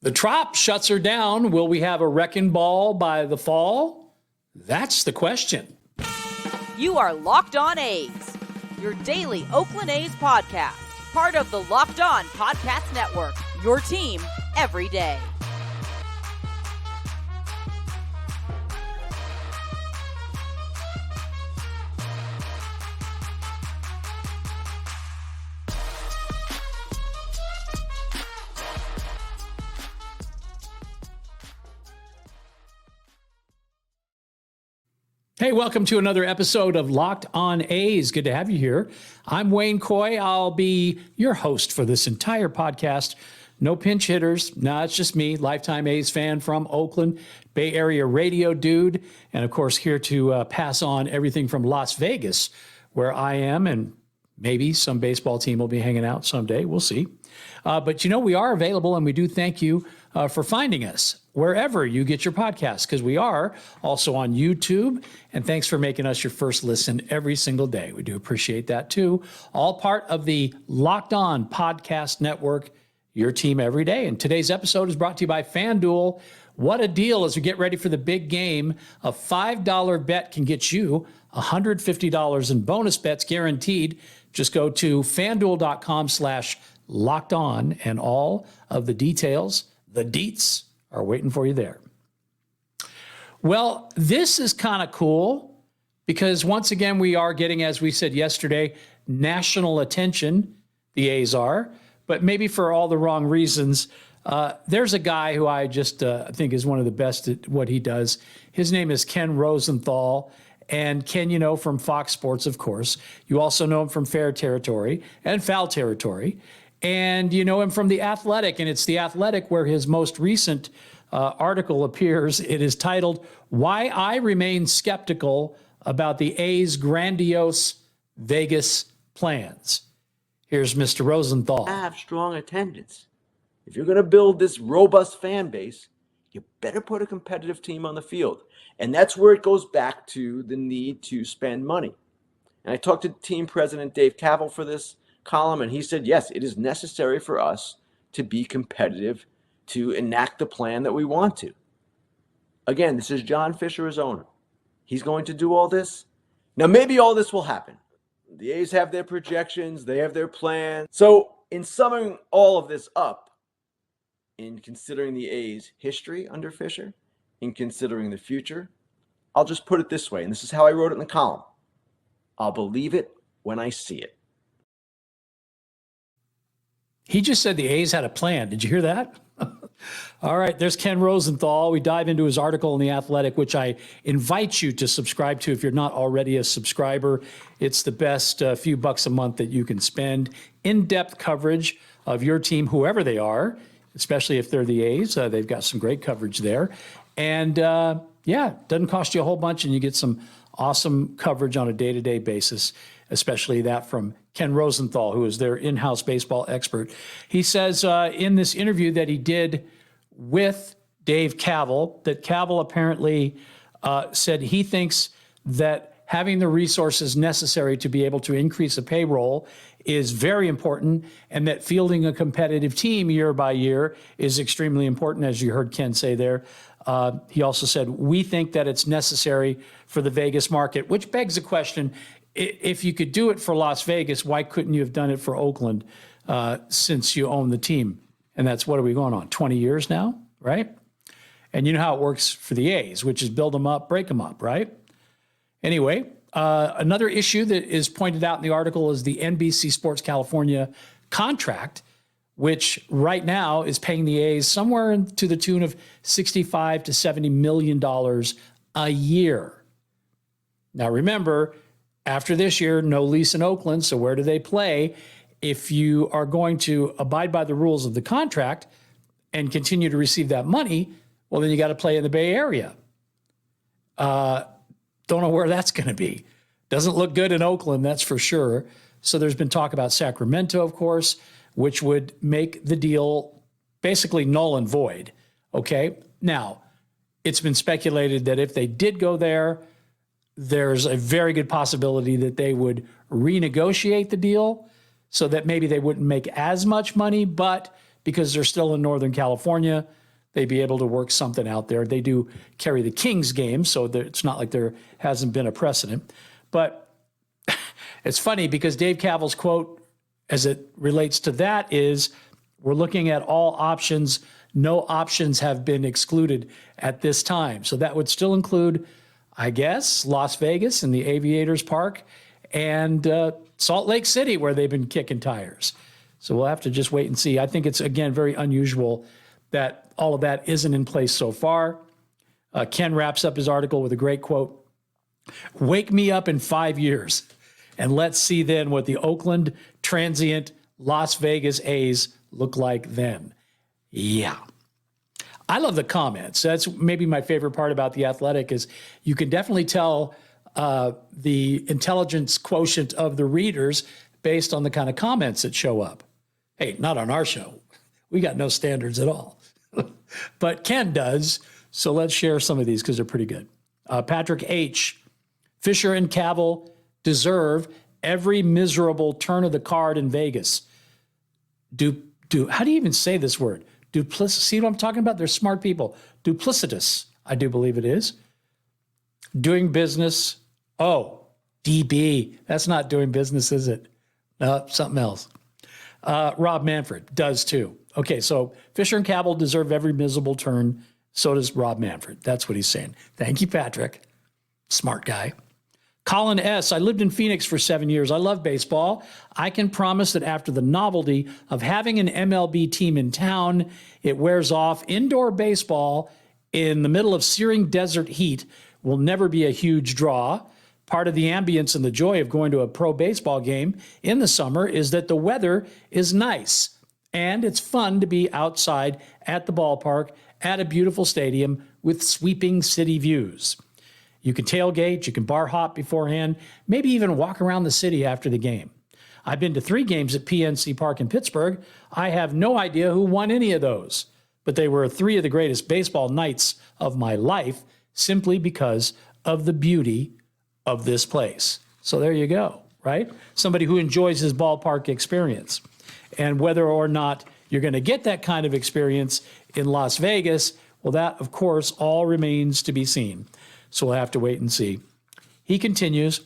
The Trop shuts her down. Will we have a wrecking ball by the fall? That's the question. You are Locked On A's, your daily Oakland A's podcast, part of the Locked On Podcast Network, your team every day. Hey, welcome to another episode of Locked On A's. Good to have you here. I'm Wayne Coy. I'll be your host for this entire podcast. No pinch hitters. No, it's just me, lifetime A's fan from Oakland, Bay Area radio dude, and of course here to pass on everything from Las Vegas, where I am, and maybe some baseball team will be hanging out someday. We'll see. But you know, we are available, and we do thank you for finding us wherever you get your podcasts, because we are also on YouTube. And thanks for making us your first listen every single day. We do appreciate that too. All part of the Locked On Podcast Network, your team every day. And today's episode is brought to you by FanDuel. What a deal as we get ready for the big game. A $5 bet can get you $150 in bonus bets guaranteed. Just go to FanDuel.com/locked on, and all of the details, the deets, are waiting for you there. Well, this is kind of cool because once again, we are getting, as we said yesterday, national attention, the A's are, but maybe for all the wrong reasons. There's a guy who I just think is one of the best at what he does. His name is Ken Rosenthal. And Ken, you know, from Fox Sports, of course. You also know him from Fair Territory and Foul Territory. And you know him from The Athletic, and it's The Athletic where his most recent article appears. It is titled, "Why I Remain Skeptical About the A's Grandiose Vegas Plans." Here's Mr. Rosenthal. Have strong attendance. If you're going to build this robust fan base, you better put a competitive team on the field. And that's where it goes back to the need to spend money. And I talked to team president Dave Kaval for this column, and he said, yes, it is necessary for us to be competitive, to enact the plan that we want to. Again, this is John Fisher as owner. He's going to do all this. Now, maybe all this will happen. The A's have their projections. They have their plans. So in summing all of this up, in considering the A's history under Fisher, in considering the future, I'll just put it this way, and this is how I wrote it in the column. I'll believe it when I see it. He just said the A's had a plan. Did you hear that? All right, there's Ken Rosenthal. We dive into his article in The Athletic, which I invite you to subscribe to if you're not already a subscriber. It's the best few bucks a month that you can spend. In-depth coverage of your team, whoever they are, especially if they're the A's. They've got some great coverage there. And yeah, doesn't cost you a whole bunch, and you get some awesome coverage on a day-to-day basis, especially that from Ken Rosenthal, who is their in-house baseball expert. He says in this interview that he did with Dave Kaval, that Kaval apparently said he thinks that having the resources necessary to be able to increase a payroll is very important, and that fielding a competitive team year by year is extremely important, as you heard Ken say there. He also said, we think that it's necessary for the Vegas market, which begs the question, if you could do it for Las Vegas, why couldn't you have done it for Oakland since you own the team? And that's, what are we going on, 20 years now, right? And you know how it works for the A's, which is build them up, break them up, right? Anyway, another issue that is pointed out in the article is the NBC Sports California contract, which right now is paying the A's somewhere to the tune of $65 to $70 million a year. Now, remember, after this year, no lease in Oakland, so where do they play? If you are going to abide by the rules of the contract and continue to receive that money, well, then you got to play in the Bay Area. Don't know where that's going to be. Doesn't look good in Oakland, that's for sure. So there's been talk about Sacramento, of course, which would make the deal basically null and void. Okay. Now, it's been speculated that if they did go there, there's a very good possibility that they would renegotiate the deal so that maybe they wouldn't make as much money, but because they're still in Northern California, they'd be able to work something out there. They do carry the Kings game, so it's not like there hasn't been a precedent. But it's funny because Dave Cavill's quote as it relates to that is, we're looking at all options. No options have been excluded at this time. So that would still include, I guess, Las Vegas and the Aviators Park and Salt Lake City, where they've been kicking tires. So we'll have to just wait and see. I think it's, again, very unusual that all of that isn't in place so far. Ken wraps up his article with a great quote. "Wake me up in 5 years, and let's see then what the Oakland transient Las Vegas A's look like then." Yeah. I love the comments. That's maybe my favorite part about The Athletic is you can definitely tell the intelligence quotient of the readers based on the kind of comments that show up. Hey, not on our show. We got no standards at all. But Ken does, so let's share some of these because they're pretty good. Patrick H. "Fisher and Cavill deserve every miserable turn of the card in Vegas. How do you even say this word? See what I'm talking about? They're smart people. Duplicitous, I do believe it is. Doing business. Oh, DB. That's not doing business, is it? No, something else. Rob Manfred does too. Okay, so Fisher and Cavill deserve every miserable turn. So does Rob Manfred. That's what he's saying. Thank you, Patrick. Smart guy. Colin S. "I lived in Phoenix for 7 years. I love baseball. I can promise that after the novelty of having an MLB team in town, it wears off. Indoor baseball in the middle of searing desert heat will never be a huge draw. Part of the ambience and the joy of going to a pro baseball game in the summer is that the weather is nice, and it's fun to be outside at the ballpark at a beautiful stadium with sweeping city views. You can tailgate, you can bar hop beforehand, maybe even walk around the city after the game. I've been to 3 games at PNC Park in Pittsburgh. I have no idea who won any of those, but they were 3 of the greatest baseball nights of my life simply because of the beauty of this place." So there you go, right? Somebody who enjoys his ballpark experience. And whether or not you're going to get that kind of experience in Las Vegas, well, that, of course, all remains to be seen. So we'll have to wait and see. He continues,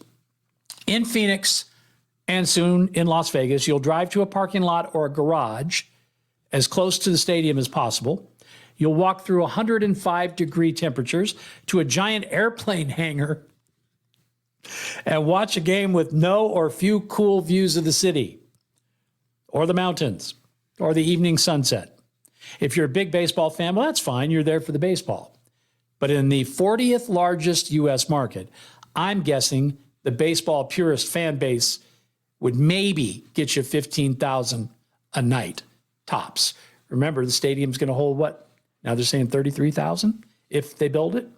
"In Phoenix and soon in Las Vegas, you'll drive to a parking lot or a garage as close to the stadium as possible. You'll walk through 105-degree temperatures to a giant airplane hangar and watch a game with no or few cool views of the city or the mountains or the evening sunset. If you're a big baseball fan, well, that's fine. You're there for the baseball. But in the 40th largest U.S. market, I'm guessing the baseball purist fan base would maybe get you 15,000 a night, tops. Remember, the stadium's going to hold what? Now they're saying 33,000 if they build it.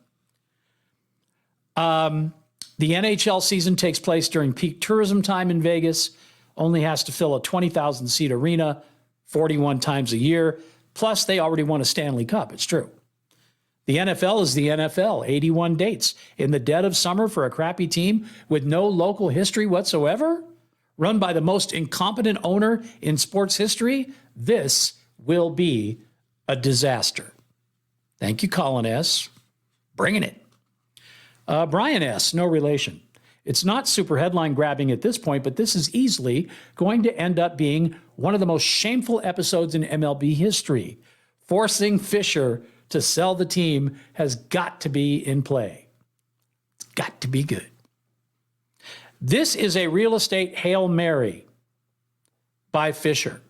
The NHL season takes place during peak tourism time in Vegas, only has to fill a 20,000-seat arena 41 times a year. Plus, they already won a Stanley Cup. It's true. The NFL is the NFL, 81 dates. In the dead of summer for a crappy team with no local history whatsoever, run by the most incompetent owner in sports history, this will be a disaster. Thank you, Colin S. Bringing it. Brian S., no relation. It's not super headline grabbing at this point, but this is easily going to end up being one of the most shameful episodes in MLB history. Forcing Fisher to sell the team has got to be in play. It's got to be good. This is a real estate Hail Mary by Fisher.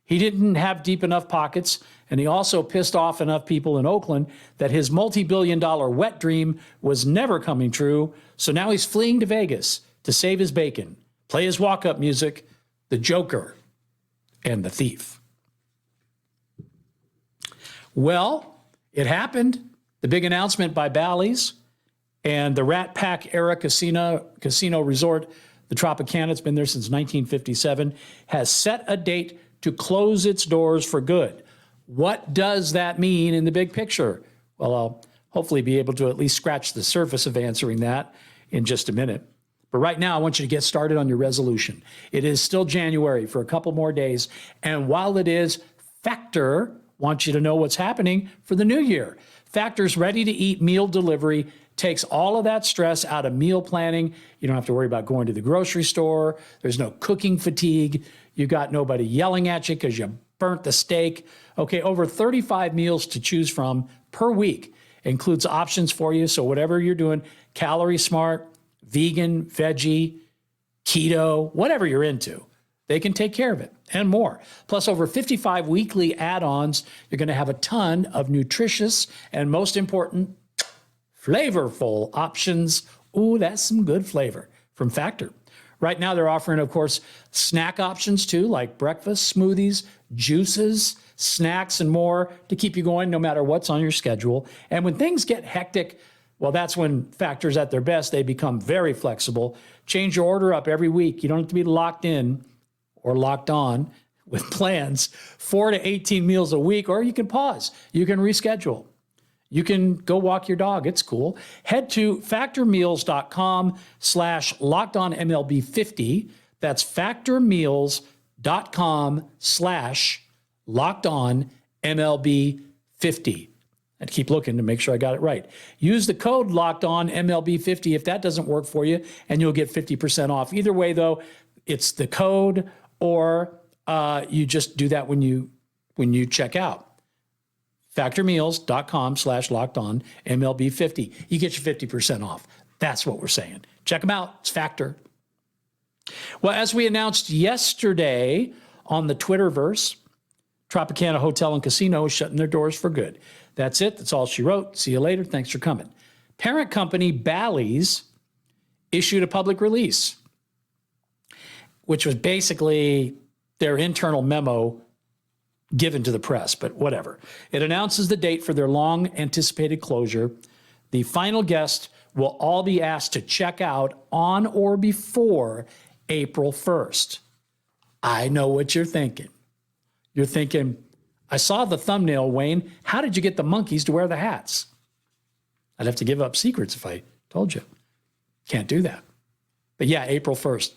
He didn't have deep enough pockets, and he also pissed off enough people in Oakland that his multi-billion-dollar wet dream was never coming true, so now he's fleeing to Vegas to save his bacon, play his walk-up music, the Joker, and the Thief. Well, it happened. The big announcement by Bally's and the Rat Pack era casino resort, the Tropicana, it's been there since 1957, has set a date to close its doors for good. What does that mean in the big picture? Well, I'll hopefully be able to at least scratch the surface of answering that in just a minute. But right now, I want you to get started on your resolution. It is still January for a couple more days. And while it is Factor wants you to know what's happening for the new year. Factor's ready-to-eat meal delivery takes all of that stress out of meal planning. You don't have to worry about going to the grocery store. There's no cooking fatigue. You got nobody yelling at you because you burnt the steak. Okay, over 35 meals to choose from per week. Includes options for you. So whatever you're doing, calorie smart, vegan, veggie, keto, whatever you're into, they can take care of it and more. Plus over 55 weekly add-ons. You're going to have a ton of nutritious and most important, flavorful options. Ooh, that's some good flavor from Factor. Right now they're offering, of course, snack options too, like breakfast, smoothies, juices, snacks, and more to keep you going no matter what's on your schedule. And when things get hectic, well, that's when Factor's at their best. They become very flexible. Change your order up every week. You don't have to be locked in or locked on with plans, 4 to 18 meals a week, or you can pause. You can reschedule. You can go walk your dog. It's cool. Head to factormeals.com/lockedonmlb50. That's factormeals.com/lockedonmlb50. And keep looking to make sure I got it right. Use the code LOCKEDONMLB50 if that doesn't work for you, and you'll get 50% off. Either way, though, it's the code, or you just do that when you check out. Factormeals.com/lockedonmlb50. You get your 50% off. That's what we're saying. Check them out. It's Factor. Well, as we announced yesterday on the Twitterverse, Tropicana Hotel and Casino is shutting their doors for good. That's it. That's all she wrote. See you later. Thanks for coming. Parent company Bally's issued a public release, which was basically their internal memo given to the press, but whatever. It announces the date for their long-anticipated closure. The final guests will all be asked to check out on or before April 1st. I know what you're thinking. You're thinking, I saw the thumbnail, Wayne. How did you get the monkeys to wear the hats? I'd have to give up secrets if I told you. Can't do that. But yeah, April 1st.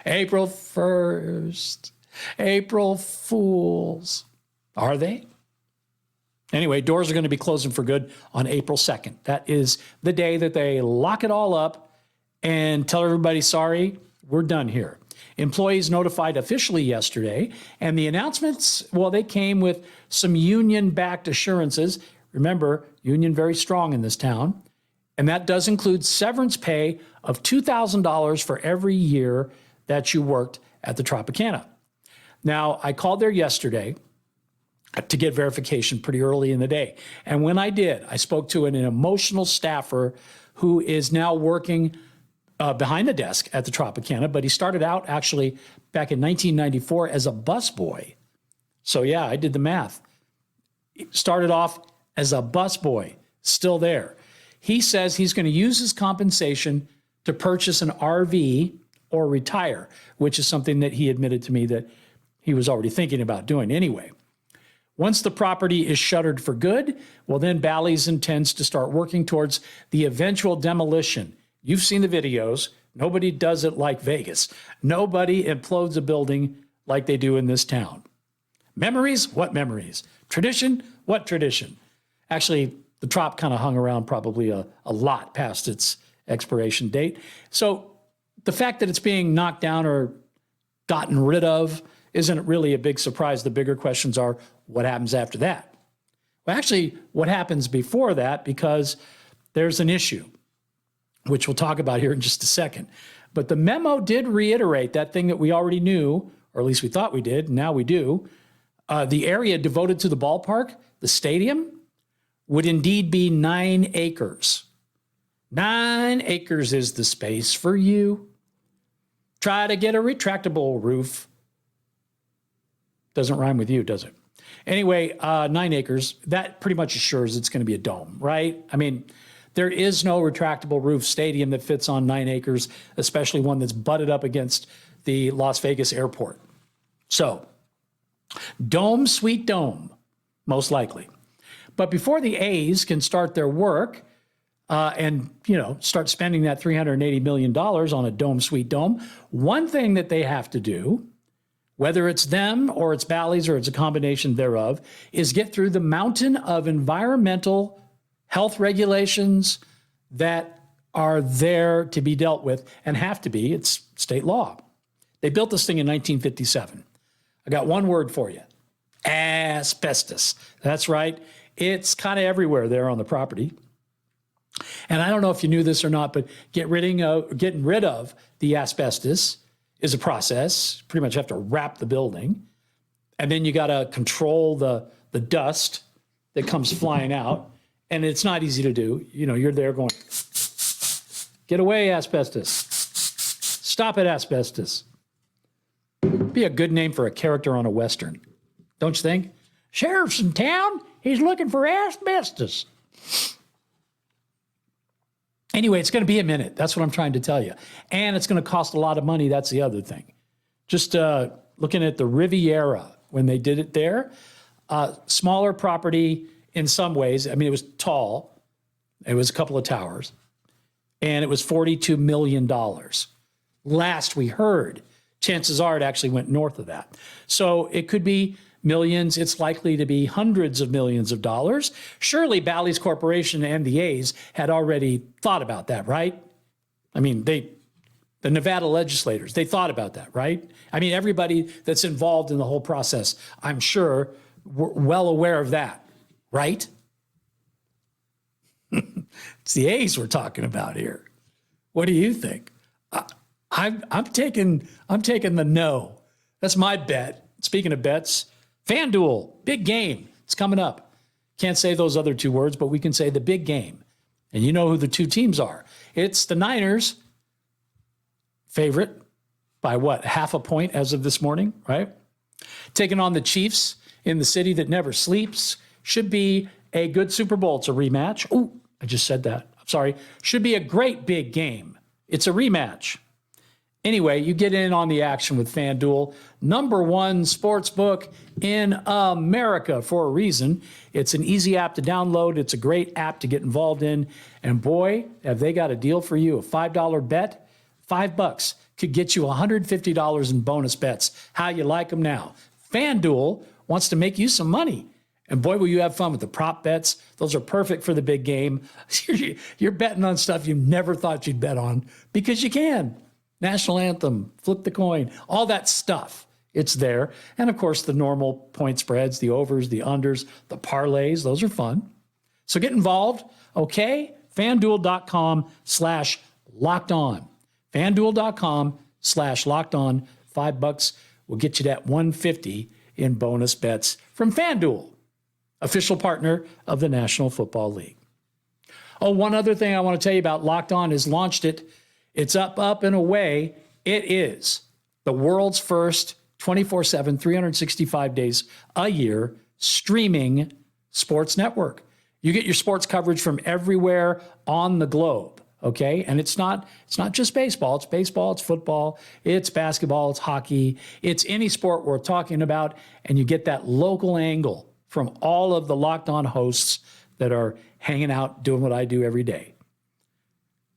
April 1st. April Fools. Are they? Anyway, doors are going to be closing for good on April 2nd. That is the day that they lock it all up and tell everybody, sorry, we're done here. Employees notified officially yesterday, and the announcements, well, they came with some union-backed assurances. Remember, union very strong in this town. And that does include severance pay of $2,000 for every year that you worked at the Tropicana. Now, I called there yesterday to get verification pretty early in the day. And when I did, I spoke to an emotional staffer who is now working behind the desk at the Tropicana, but he started out actually back in 1994 as a busboy. So yeah, I did the math. He started off as a busboy, still there. He says he's going to use his compensation to purchase an RV or retire, which is something that he admitted to me that he was already thinking about doing anyway. Once the property is shuttered for good, well, then Bally's intends to start working towards the eventual demolition. You've seen the videos. Nobody does it like Vegas. Nobody implodes a building like they do in this town. Memories? What memories? Tradition? What tradition? Actually, the Trop kind of hung around probably a lot past its expiration date. So the fact that it's being knocked down or gotten rid of isn't really a big surprise. The bigger questions are, what happens after that? Well, actually, what happens before that, because there's an issue, which we'll talk about here in just a second. But the memo did reiterate that thing that we already knew, or at least we thought we did, and now we do. The area devoted to the ballpark, the stadium, would indeed be 9 acres. 9 acres is the space for you. Try to get a retractable roof. Doesn't rhyme with you, does it? Anyway, 9 acres, that pretty much assures it's going to be a dome, right? I mean, there is no retractable roof stadium that fits on 9 acres, especially one that's butted up against the Las Vegas airport. So, dome, sweet dome, most likely. But before the A's can start their work and, start spending that $380 million on a dome, sweet dome, one thing that they have to do, whether it's them or it's Bally's or it's a combination thereof, is get through the mountain of environmental health regulations that are there to be dealt with and have to be. It's state law. They built this thing in 1957. I got one word for you: asbestos. That's right. It's kind of everywhere there on the property. And I don't know if you knew this or not, but getting rid of the asbestos is a process. Pretty much have to wrap the building. And then you got to control the dust that comes flying out. And it's not easy to do. You're there going, get away, asbestos. Stop it, asbestos. Be a good name for a character on a Western, don't you think? Sheriff's in town. He's looking for asbestos. Anyway, it's going to be a minute. That's what I'm trying to tell you. And it's going to cost a lot of money. That's the other thing. Just looking at the Riviera, when they did it there, smaller property in some ways. I mean, it was tall. It was a couple of towers. And it was $42 million. Last we heard, chances are it actually went north of that. So it could be millions. It's likely to be hundreds of millions of dollars. Surely Bally's Corporation and the A's had already thought about that, right? I mean, the Nevada legislators, they thought about that, right? I mean, everybody that's involved in the whole process, I'm sure, were well aware of that, right? It's the A's we're talking about here. What do you think? I'm taking the no. That's my bet. Speaking of bets, FanDuel, big game. It's coming up. Can't say those other two words, but we can say the big game. And you know who the two teams are. It's the Niners, favorite by what, half a point as of this morning, right? Taking on the Chiefs in the city that never sleeps. Should be a good Super Bowl. It's a rematch. Oh, I just said that. I'm sorry. Should be a great big game. It's a rematch. Anyway, you get in on the action with FanDuel, #1 sports book in America for a reason. It's an easy app to download. It's a great app to get involved in. And boy, have they got a deal for you. A $5 bet, $5 could get you $150 in bonus bets. How you like them now? FanDuel wants to make you some money. And boy, will you have fun with the prop bets. Those are perfect for the big game. You're betting on stuff you never thought you'd bet on because you can. National anthem, flip the coin, all that stuff. It's there. And of course, the normal point spreads, the overs, the unders, the parlays, those are fun. So get involved, okay? FanDuel.com/lockedon. FanDuel.com/lockedon. $5 will get you that $150 in bonus bets from FanDuel, official partner of the National Football League. Oh, one other thing I want to tell you about Locked On is launched it. It's up and away. It is the world's first 24/7, 365 days a year streaming sports network. You get your sports coverage from everywhere on the globe, okay? And it's not just baseball. It's baseball, it's football, it's basketball, it's hockey. It's any sport we're talking about, and you get that local angle from all of the Locked On hosts that are hanging out doing what I do every day.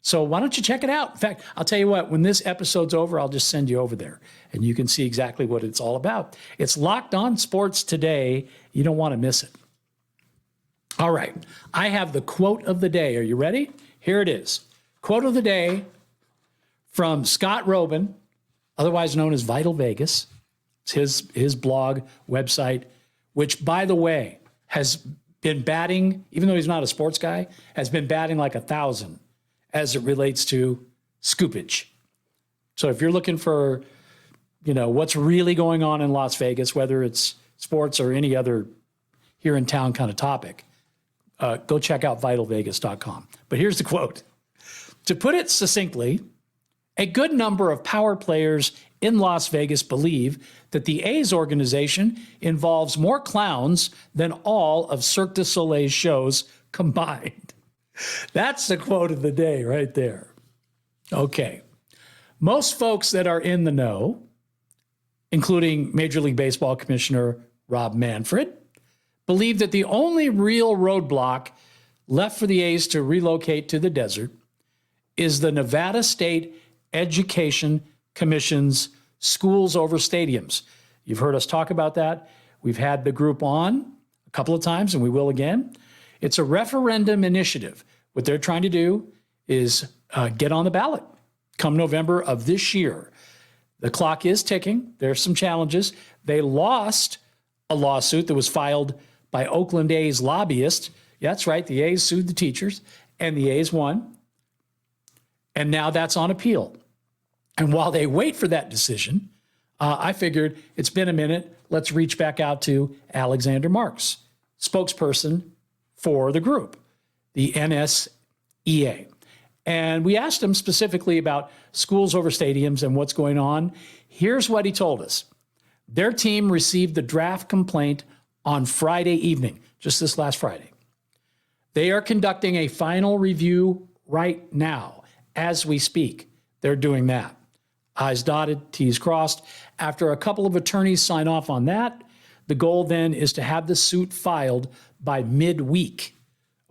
So why don't you check it out? In fact, I'll tell you what, when this episode's over, I'll just send you over there and you can see exactly what it's all about. It's Locked On Sports Today. You don't want to miss it. All right. I have the quote of the day. Are you ready? Here it is. Quote of the day from Scott Robin, otherwise known as Vital Vegas. It's his blog website, which, by the way, has been batting, even though he's not a sports guy, has been batting like 1,000 as it relates to scoopage. So if you're looking for, what's really going on in Las Vegas, whether it's sports or any other here in town kind of topic, go check out vitalvegas.com. But here's the quote. To put it succinctly, a good number of power players in Las Vegas believe that the A's organization involves more clowns than all of Cirque du Soleil's shows combined. That's the quote of the day right there. Okay. Most folks that are in the know, including Major League Baseball Commissioner Rob Manfred, believe that the only real roadblock left for the A's to relocate to the desert is the Nevada State Education Commission's schools over stadiums. You've heard us talk about that. We've had the group on a couple of times, and we will again. It's a referendum initiative. What they're trying to do is get on the ballot come November of this year. The clock is ticking. There's some challenges. They lost a lawsuit that was filed by Oakland A's lobbyists. Yeah, that's right. The A's sued the teachers, and the A's won. And now that's on appeal. And while they wait for that decision, I figured it's been a minute. Let's reach back out to Alexander Marks, spokesperson for the group, the NSEA. And we asked him specifically about schools over stadiums and what's going on. Here's what he told us. Their team received the draft complaint on Friday evening, just this last Friday. They are conducting a final review right now as we speak. They're doing that. I's dotted, T's crossed. After a couple of attorneys sign off on that, the goal then is to have the suit filed by midweek.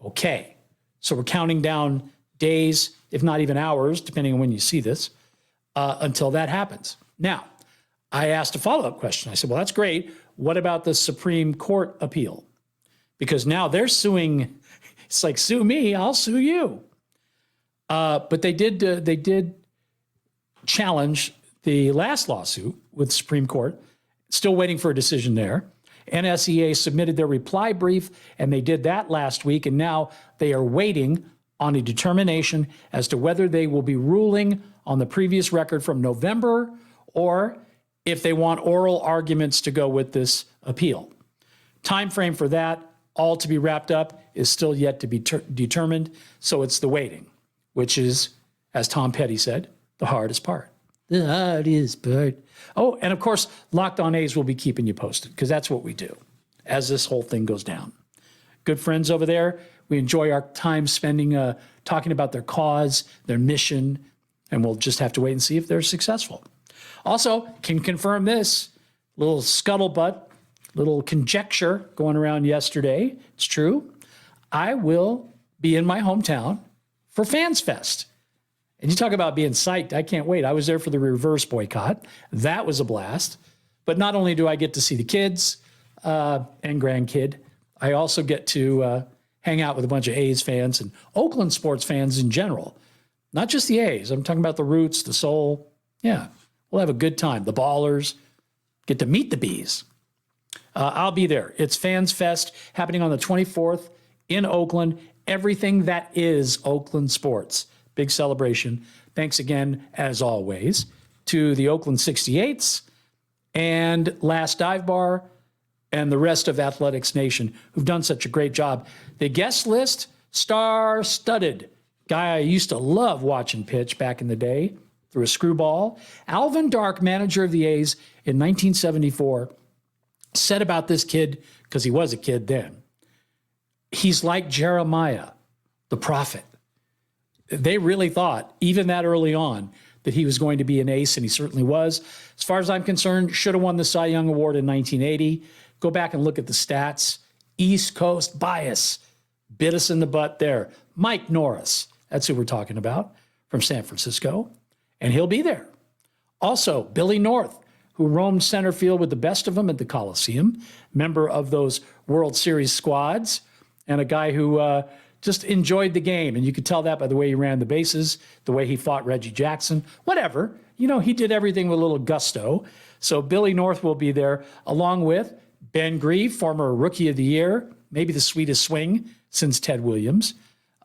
Okay, so we're counting down days, if not even hours, depending on when you see this, until that happens. Now, I asked a follow-up question. I said, well, that's great. What about the Supreme Court appeal? Because now they're suing. It's like, sue me, I'll sue you. But they did challenge the last lawsuit with the Supreme Court. Still waiting for a decision there. NSEA submitted their reply brief, and they did that last week, and now they are waiting on a determination as to whether they will be ruling on the previous record from November or if they want oral arguments to go with this appeal. Time frame for that, all to be wrapped up, is still yet to be determined, so it's the waiting, which is, as Tom Petty said, the hardest part. The hardest part. Oh, and of course, Locked On A's will be keeping you posted, because that's what we do as this whole thing goes down. Good friends over there. We enjoy our time spending talking about their cause, their mission, and we'll just have to wait and see if they're successful. Also, can confirm this, little scuttlebutt, little conjecture going around yesterday. It's true. I will be in my hometown for FanFest. And you talk about being psyched. I can't wait. I was there for the reverse boycott. That was a blast. But not only do I get to see the kids and grandkid, I also get to hang out with a bunch of A's fans and Oakland sports fans in general. Not just the A's. I'm talking about the Roots, the Soul. Yeah, we'll have a good time. The Ballers. Get to meet the Bees. I'll be there. It's FanFest happening on the 24th in Oakland. Everything that is Oakland sports. Big celebration. Thanks again, as always, to the Oakland 68s and Last Dive Bar and the rest of Athletics Nation who've done such a great job. The guest list, star-studded. Guy I used to love watching pitch back in the day through a screwball. Alvin Dark, manager of the A's in 1974, said about this kid, because he was a kid then, he's like Jeremiah, the prophet. They really thought, even that early on, that he was going to be an ace, and he certainly was. As far as I'm concerned, should have won the Cy Young Award in 1980. Go back and look at the stats. East Coast bias bit us in the butt there. Mike Norris, that's who we're talking about, from San Francisco, and he'll be there. Also, Billy North, who roamed center field with the best of them at the Coliseum, member of those World Series squads, and a guy who just enjoyed the game. And you could tell that by the way he ran the bases, the way he fought Reggie Jackson, whatever. You know, he did everything with a little gusto. So Billy North will be there, along with Ben Grieve, former Rookie of the Year, maybe the sweetest swing since Ted Williams.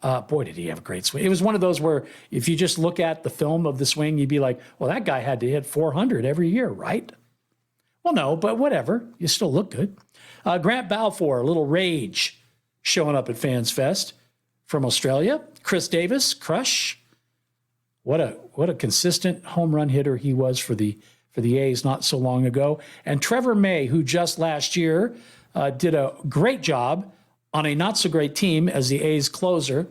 Boy, did he have a great swing. It was one of those where if you just look at the film of the swing, you'd be like, well, that guy had to hit 400 every year, right? Well, no, but whatever. You still look good. Grant Balfour, a little rage showing up at FanFest from Australia. Chris Davis, Crush. What a consistent home run hitter he was for the A's not so long ago. And Trevor May, who just last year did a great job on a not-so-great team as the A's closer,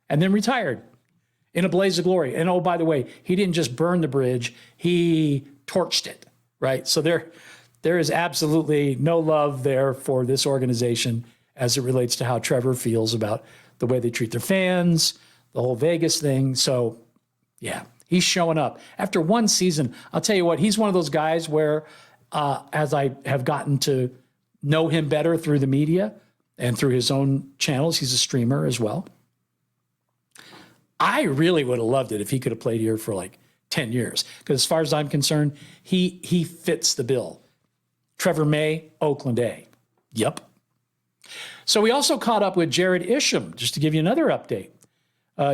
and then retired in a blaze of glory. And oh, by the way, he didn't just burn the bridge, he torched it, right? So there is absolutely no love there for this organization as it relates to how Trevor feels about the way they treat their fans, the whole Vegas thing. So, yeah, he's showing up. After one season, I'll tell you what, he's one of those guys where as I have gotten to know him better through the media and through his own channels. He's a streamer as well. I really would have loved it if he could have played here for like 10 years. Because as far as I'm concerned, he fits the bill. Trevor May, Oakland A. Yep. So we also caught up with Jared Isham, just to give you another update.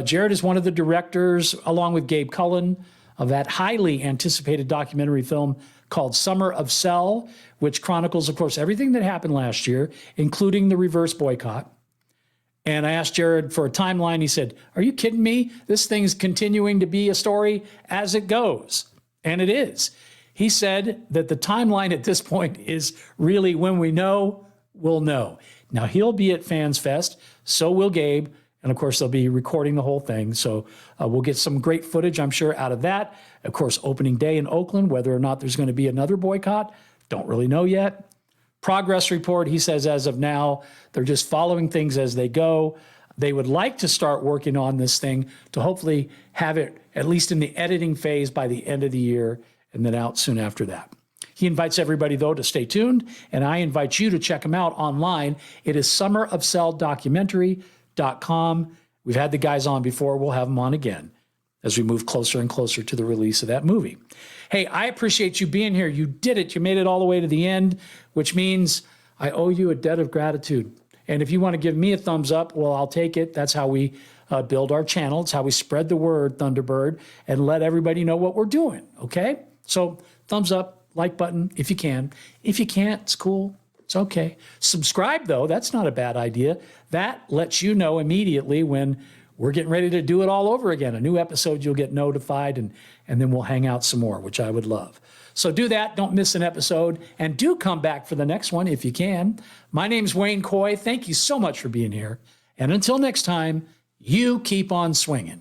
Jared is one of the directors, along with Gabe Cullen, of that highly anticipated documentary film called Summer of Sell, which chronicles, of course, everything that happened last year, including the reverse boycott. And I asked Jared for a timeline. He said, "Are you kidding me? This thing's continuing to be a story as it goes." And it is. He said that the timeline at this point is really when we know, we'll know. Now, he'll be at FanFest, so will Gabe. And of course, they'll be recording the whole thing. So we'll get some great footage, I'm sure, out of that. Of course, opening day in Oakland, whether or not there's going to be another boycott, don't really know yet. Progress report, he says, as of now, they're just following things as they go. They would like to start working on this thing to hopefully have it at least in the editing phase by the end of the year and then out soon after that. He invites everybody, though, to stay tuned, and I invite you to check him out online. It is summerofcelldocumentary.com. We've had the guys on before. We'll have them on again as we move closer and closer to the release of that movie. Hey, I appreciate you being here. You did it. You made it all the way to the end, which means I owe you a debt of gratitude. And if you want to give me a thumbs up, well, I'll take it. That's how we build our channel. It's how we spread the word, Thunderbird, and let everybody know what we're doing, okay? So thumbs up, like button, if you can. If you can't, it's cool. It's okay. Subscribe, though. That's not a bad idea. That lets you know immediately when we're getting ready to do it all over again. A new episode, you'll get notified, and then we'll hang out some more, which I would love. So do that. Don't miss an episode. And do come back for the next one if you can. My name's Wayne Coy. Thank you so much for being here. And until next time, you keep on swinging.